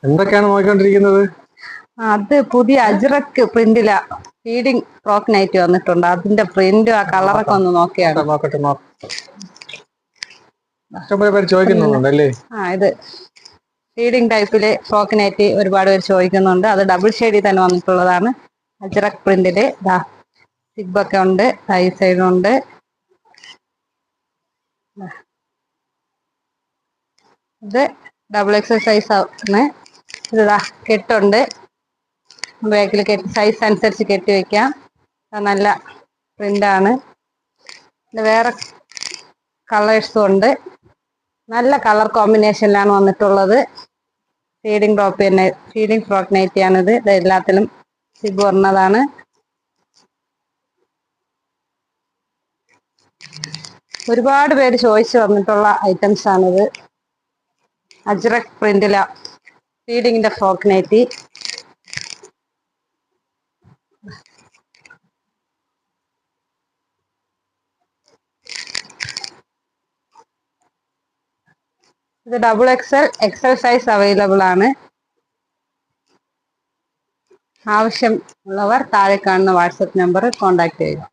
എന്തൊക്കെയാണ് നോക്കിക്കൊണ്ടിരിക്കുന്നത്? അത് പുതിയ അജ്രക്ക് പ്രിന്റില ഫീഡിങ് ഫ്രോക്ക് നൈറ്റ് വന്നിട്ടുണ്ട്. അതിന്റെ പ്രിന്റും ആ കളറൊക്കെ ഒന്ന് നോക്കിയാണ്. നോക്കട്ടെ. ഇഷ്ടംപോലെ പേര് ചോദിക്കുന്നുണ്ടല്ലേ? ഇത് ഫീഡിങ് ടൈപ്പില് ഫ്രോക്ക് നൈറ്റ് ഒരുപാട് പേര് ചോദിക്കുന്നുണ്ട്. അത് ഡബിൾ ഷെയ്ഡിൽ തന്നെ വന്നിട്ടുള്ളതാണ്. അജ്രക് പ്രിന്റില് സിബൊക്കെ ഉണ്ട്, ഈ സൈഡും ഉണ്ട്. ഇത് ഡബിൾ എക്സൽ സൈസ് ആണ്. ഇതാ കെട്ടുണ്ട്, ബാക്കിൽ കെട്ടി സൈസ് അനുസരിച്ച് കെട്ടി വെക്കാം. നല്ല പ്രിന്റാണ്. വേറെ കളേഴ്സും ഉണ്ട്. നല്ല കളർ കോമ്പിനേഷനിലാണ് വന്നിട്ടുള്ളത്. ഫീഡിങ് ടോപ്പ് തന്നെ, ഫീഡിങ് ഫ്രോക്ക് നൈറ്റിയാണിത്. ഇത് എല്ലാത്തിലും സിബ് പറഞ്ഞതാണ്. ഒരുപാട് പേര് ചോദിച്ചു വന്നിട്ടുള്ള ഐറ്റംസ് ആണിത്. അജ്രക് പ്രിന്റില ഫീഡിങ്ങിന്റെ ഫ്രോക്ക് നൈറ്റി. ഇത് ഡബിൾ എക്സൽ സൈസ് അവൈലബിൾ ആണ്. ആവശ്യം ഉള്ളവർ താഴെ കാണുന്ന വാട്സപ്പ് നമ്പർ കോൺടാക്ട് ചെയ്യുക.